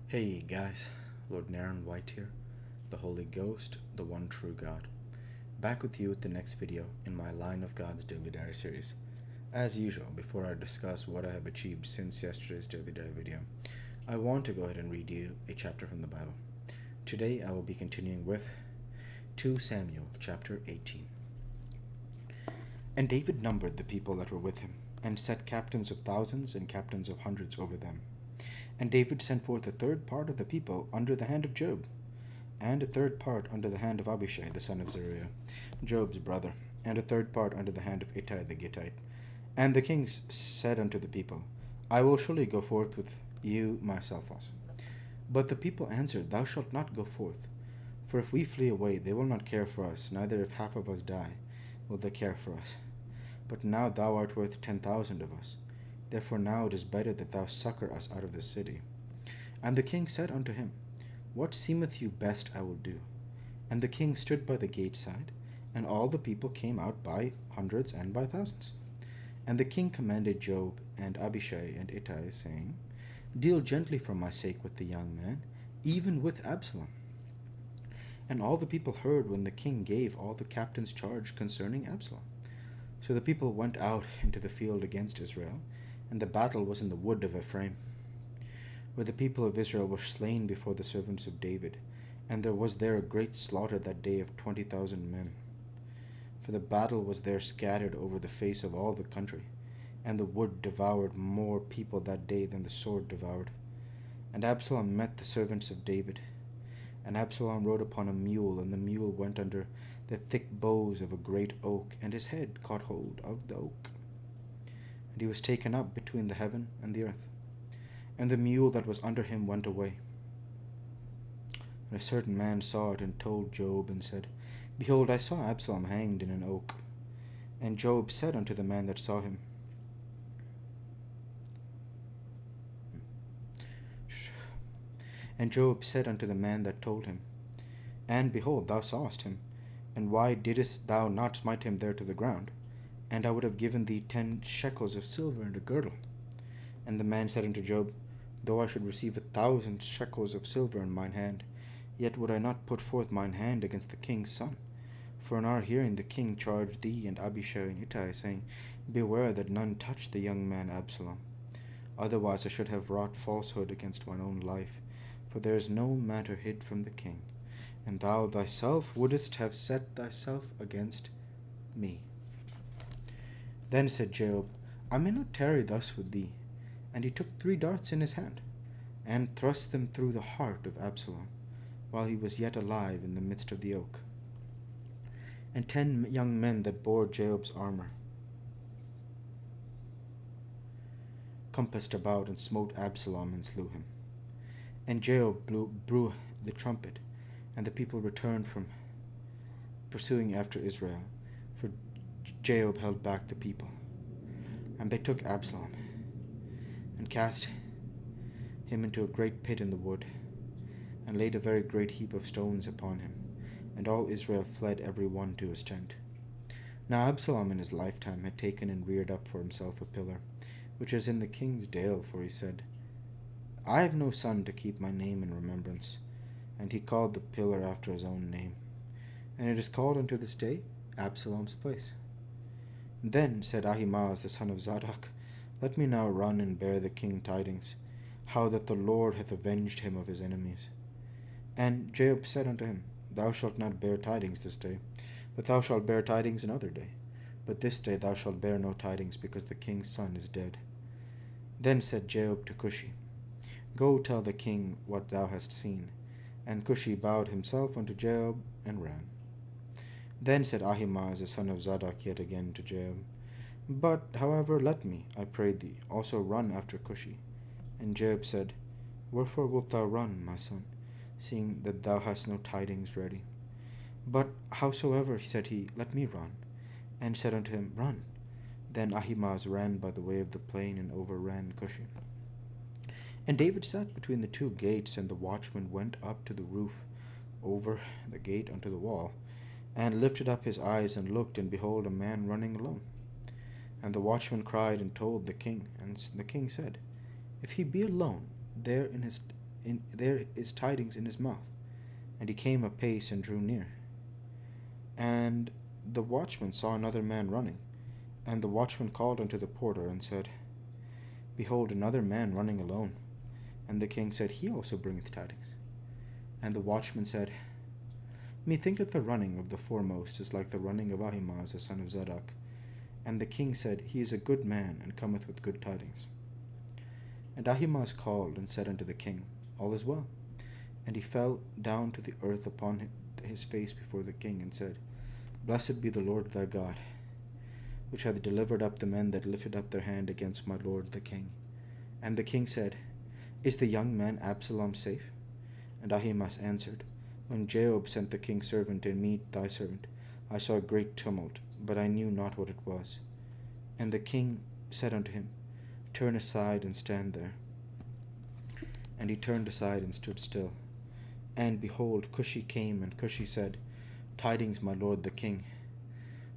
Hey guys, Lord Naren White here, the Holy Ghost, the one true God. Back with you with the next video in my Line of God's Daily Diary series. As usual, before I discuss what I have achieved since yesterday's Daily Diary video, I want to go ahead and read you a chapter from the Bible. Today I will be continuing with 2 Samuel chapter 18. And David numbered the people that were with him, and set captains of thousands and captains of hundreds over them. And David sent forth a third part of the people under the hand of Job, and a third part under the hand of Abishai the son of Zeruiah, Job's brother, and a third part under the hand of Ittai the Gittite. And the king said unto the people, I will surely go forth with you myself also. But the people answered, Thou shalt not go forth. For if we flee away, they will not care for us, neither if half of us die, will they care for us. But now thou art worth 10,000 of us. Therefore now it is better that thou succor us out of this city. And the king said unto him, What seemeth you best I will do. And the king stood by the gate side, and all the people came out by hundreds and by thousands. And the king commanded Job and Abishai and Ittai, saying, Deal gently for my sake with the young man, even with Absalom. And all the people heard when the king gave all the captains charge concerning Absalom. So the people went out into the field against Israel, and the battle was in the wood of Ephraim, where the people of Israel were slain before the servants of David, and there was there a great slaughter that day of 20,000 men. For the battle was there scattered over the face of all the country, and the wood devoured more people that day than the sword devoured. And Absalom met the servants of David. And Absalom rode upon a mule, and the mule went under the thick boughs of a great oak, and his head caught hold of the oak. And he was taken up between the heaven and the earth. And the mule that was under him went away. And a certain man saw it, and told Job, and said, Behold, I saw Absalom hanged in an oak. And Job said unto the man that saw him, And Job said unto the man that told him, And behold, thou sawest him, and why didst thou not smite him there to the ground? And I would have given thee 10 shekels of silver and a girdle. And the man said unto Job, Though I should receive 1,000 shekels of silver in mine hand, yet would I not put forth mine hand against the king's son. For in our hearing the king charged thee and Abishai and Ittai, saying, Beware that none touch the young man Absalom. Otherwise I should have wrought falsehood against mine own life, for there is no matter hid from the king, and thou thyself wouldest have set thyself against me. Then said Job, I may not tarry thus with thee. And he took 3 darts in his hand, and thrust them through the heart of Absalom, while he was yet alive in the midst of the oak. And 10 young men that bore Job's armor compassed about and smote Absalom and slew him. And Job blew the trumpet, and the people returned from pursuing after Israel, for Job held back the people. And they took Absalom, and cast him into a great pit in the wood, and laid a very great heap of stones upon him, and all Israel fled every one to his tent. Now Absalom in his lifetime had taken and reared up for himself a pillar, which is in the king's dale, for he said, I have no son to keep my name in remembrance. And he called the pillar after his own name. And it is called unto this day Absalom's place. Then said Ahimaaz the son of Zadok, Let me now run and bear the king tidings, how that the Lord hath avenged him of his enemies. And Job said unto him, Thou shalt not bear tidings this day, but thou shalt bear tidings another day. But this day thou shalt bear no tidings, because the king's son is dead. Then said Job to Cushi, Go tell the king what thou hast seen. And Cushi bowed himself unto Job and ran. Then said Ahimaaz the son of Zadok yet again to Job, But, however, let me, I pray thee, also run after Cushi. And Job said, Wherefore wilt thou run, my son, seeing that thou hast no tidings ready? But howsoever, said he, let me run. And said unto him, Run. Then Ahimaaz ran by the way of the plain, and overran Cushi. And David sat between the 2 gates, and the watchman went up to the roof over the gate unto the wall, and lifted up his eyes, and looked, and behold, a man running alone. And the watchman cried and told the king, and the king said, If he be alone there there is tidings in his mouth. And he came apace and drew near. And the watchman saw another man running. And the watchman called unto the porter, and said, Behold, another man running alone. And the king said, He also bringeth tidings. And the watchman said, Methinketh the running of the foremost is like the running of Ahimaaz the son of Zadok. And the king said, He is a good man, and cometh with good tidings. And Ahimaaz called, and said unto the king, All is well. And he fell down to the earth upon his face before the king, and said, Blessed be the Lord thy God, which hath delivered up the men that lifted up their hand against my lord the king. And the king said, Is the young man Absalom safe? And Ahimaaz answered, When Joab sent the king's servant to meet thy servant, I saw a great tumult, but I knew not what it was. And the king said unto him, Turn aside and stand there. And he turned aside and stood still. And behold, Cushi came, and Cushi said, Tidings, my lord the king,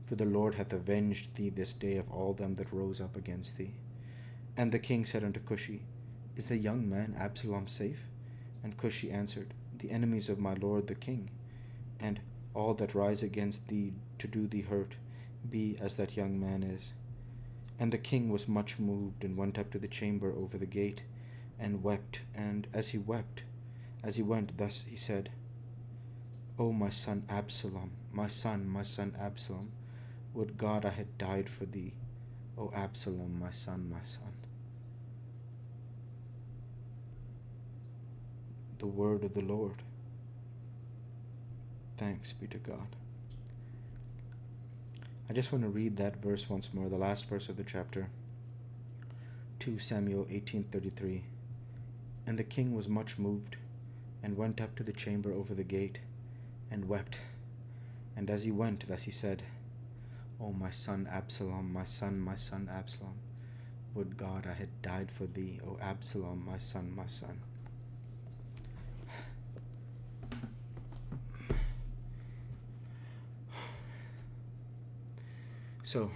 for the Lord hath avenged thee this day of all them that rose up against thee. And the king said unto Cushi, Is the young man Absalom safe? And Cushi answered, The enemies of my lord the king, and all that rise against thee to do thee hurt, be as that young man is. And the king was much moved, and went up to the chamber over the gate, and wept. And as he went, thus he said, O my son Absalom, my son Absalom, would God I had died for thee, O Absalom, my son, my son. The word of the Lord. Thanks be to God. I just want to read that verse once more, the last verse of the chapter, 2 Samuel 18:33. And the king was much moved, and went up to the chamber over the gate, and wept. And as he went, thus he said, O my son Absalom, my son Absalom, would God I had died for thee, O Absalom, my son, my son. So,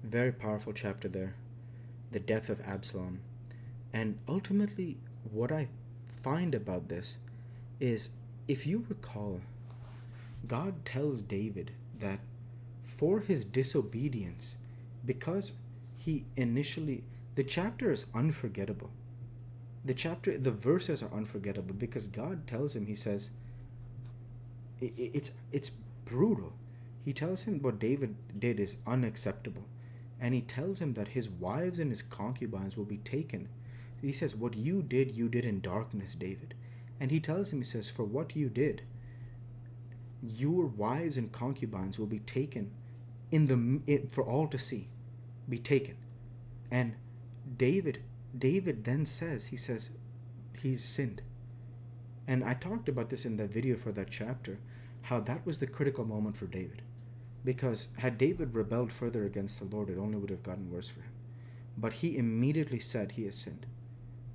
very powerful chapter there, the death of Absalom. And ultimately, what I find about this is, if you recall, God tells David that for his disobedience, because he initially, the chapter is unforgettable. The verses are unforgettable because God tells him, he says, it's brutal. He tells him what David did is unacceptable. And he tells him that his wives and his concubines will be taken. He says, what you did in darkness, David. And he tells him, he says, for what you did, your wives and concubines will be taken for all to see, be taken. And David then says, he says, he's sinned. And I talked about this in the video for that chapter, how that was the critical moment for David. Because had David rebelled further against the Lord, it only would have gotten worse for him. But he immediately said he has sinned.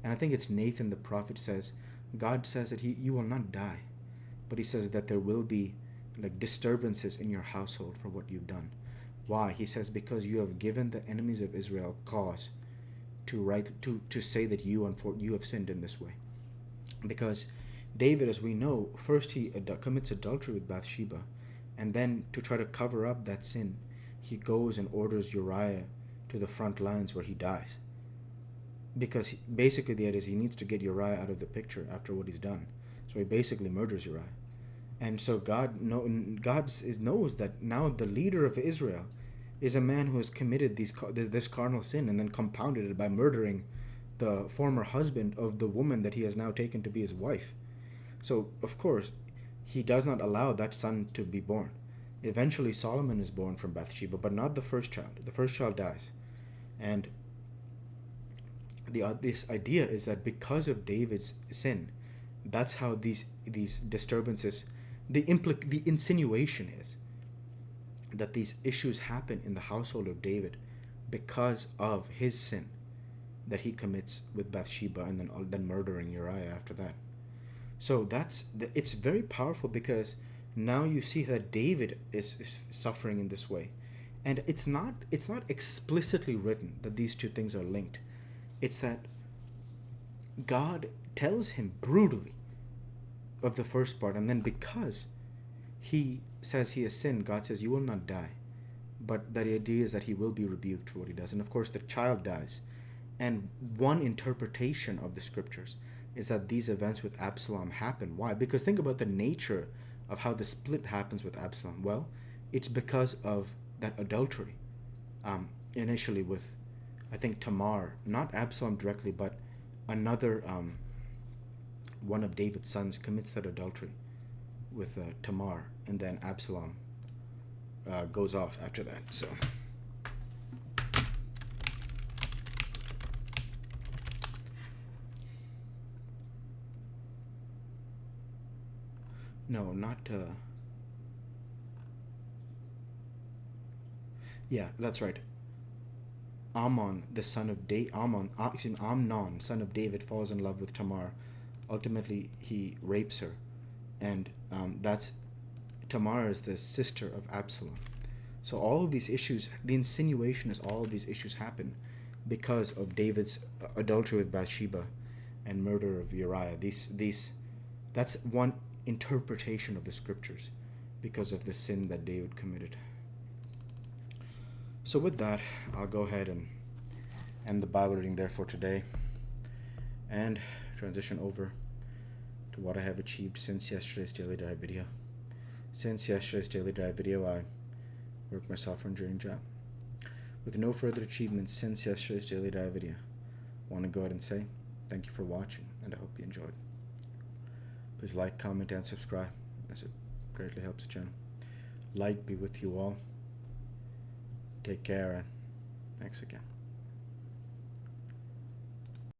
And I think it's Nathan the prophet says, God says that you will not die. But he says that there will be like disturbances in your household for what you've done. Why? He says, because you have given the enemies of Israel cause to say that you have sinned in this way. Because David, as we know, first he commits adultery with Bathsheba, and then to try to cover up that sin, he goes and orders Uriah to the front lines where he dies. Because basically the idea is he needs to get Uriah out of the picture after what he's done. So he basically murders Uriah. And so God knows that now the leader of Israel is a man who has committed this carnal sin and then compounded it by murdering the former husband of the woman that he has now taken to be his wife. So, of course, he does not allow that son to be born. Eventually, Solomon is born from Bathsheba, but not the first child. The first child dies. And this idea is that because of David's sin, that's how these disturbances, the insinuation is that these issues happen in the household of David because of his sin that he commits with Bathsheba and then murdering Uriah after that. So it's very powerful because now you see that David is suffering in this way. And it's not explicitly written that these two things are linked. It's that God tells him brutally of the first part, and then because he says he has sinned, God says, "You will not die." But the idea is that he will be rebuked for what he does. And of course, the child dies. And one interpretation of the scriptures is that these events with Absalom happen. Why? Because think about the nature of how the split happens with Absalom. Well, it's because of that adultery. Initially with, I think, Tamar, not Absalom directly, but another one of David's sons commits that adultery with Tamar, and then Absalom goes off after that. So no, not yeah, that's right. Amnon, the son of Amnon, son of David, falls in love with Tamar. Ultimately, he rapes her, and that's Tamar is the sister of Absalom. So all of these issues, the insinuation is all of these issues happen because of David's adultery with Bathsheba and murder of Uriah. That's one interpretation of the scriptures because of the sin that David committed. So with that, I'll go ahead and end the Bible reading there for today and transition over to what I have achieved since yesterday's Daily Dive video. Since yesterday's Daily Dive video, I worked myself on dream job. With no further achievements since yesterday's Daily Dive video, I want to go ahead and say thank you for watching, and I hope you enjoyed. Please like, comment, and subscribe, as it greatly helps the channel. Light be with you all. Take care, and thanks again.